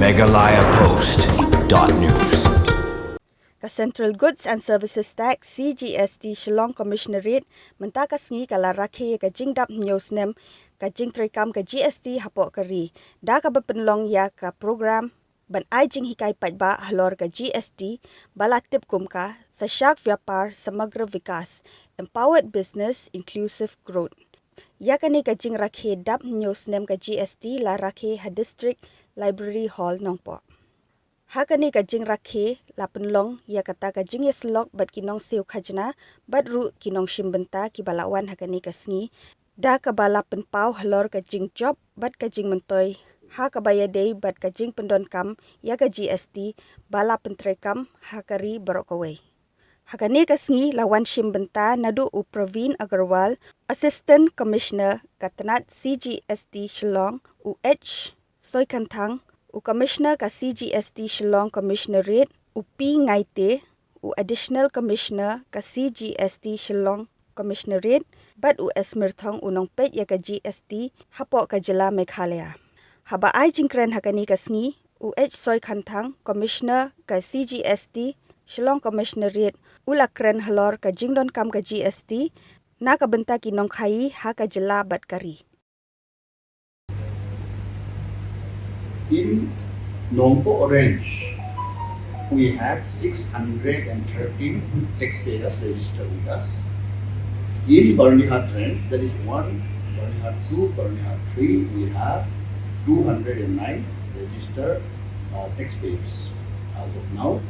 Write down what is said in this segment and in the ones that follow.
MeghalayaPost.news. Central Goods and Services Tax Cgst Shillong Commisionerate mentakasngi kala Rakhe ka Jingdap Snem ka Jingtrekam ka GST hapok kari da ka bepenlong ya ka program ban ai jing hikai patba halor ka GST balatip kumka sa syak vyapar samagra vikas empowered business inclusive growth ya kani ka jing Rakhe dap Snem ka GST la Rakhe ha district library hall nongpo Hakani ka jing Rakhe la penlong ya kata ka jing yeslok bat kinong siu khajna bat ru kinong shimbenta ki balawan hakani ka sngi da ka bala penpau halor ka jing job bat ka jing mentoy ha ka baya dei bat ka jing pendon kam ya ka GST bala pentrekam hakari barokawai hakani ka sngi lawan shimbenta nadu u Praveen Agarwal Assistant Commissioner ka Tnad Cgst Shillong Soikanthang u Commissioner ka Cgst Shillong Commisionerate u P Ngaite u Additional Commissioner ka Cgst Shillong Commisionerate bat u Esmirthong unong pet ya ka GST hapo ka jila Meghalaya haba ai jingkren hakani ka sngi u Soikanthang Commissioner ka Cgst Shillong Commisionerate ulakren halor ka jingdon kam ka GST na ka benta kinong khai ha ka jila bat kari In Nongpo Orange, we have 613 taxpayers registered with us. In Barnihat Range, that is 1, Barnihat 2, Barnihat 3, we have 209 registered taxpayers as of now.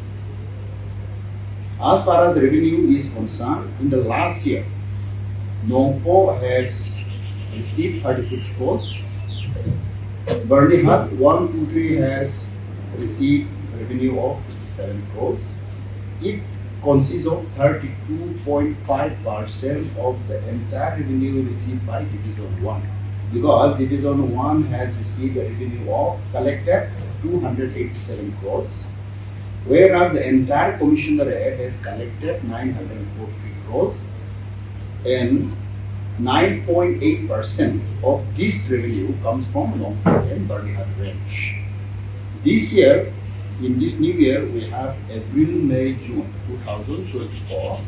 As far as revenue is concerned, in the last year, Nongpo has received 36 crores. Barnihat 1, 2, 3 has received revenue of 57 crores. It consists of 32.5% of the entire revenue received by Division 1. Because Division 1 has received a revenue of collected 287 crores. Whereas the entire Commissionerate has collected 940 crores. And 9.8% of this revenue comes from Nongpo and Barnihat Range. This year, in this new year, we have April, May, June 2024.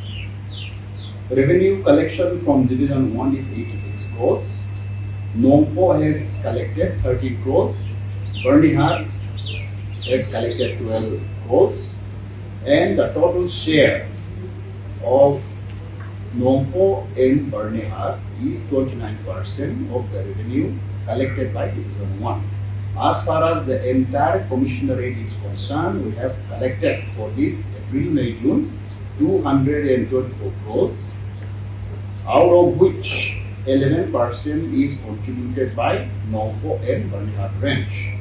Revenue collection from Division 1 is 86 crores. Nongpo has collected 30 crores. Barnihat has collected 12 crores. And the total share of Nongpo and Barnihat is 29% of the revenue collected by Division 1. As far as the entire Commissionerate is concerned, we have collected for this April, May, June 224 crores, out of which 11% is contributed by Nongpo and Barnihat Range.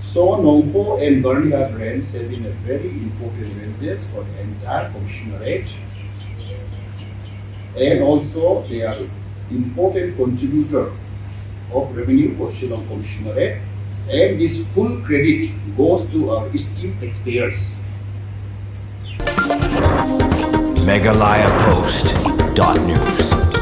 So Nongpo and Barnihat Range have been a very important ranges for the entire Commissionerate. And also they are important contributor of revenue for Shillong Commissionerate, and this full credit goes to our esteemed taxpayers. MeghalayaPost.news.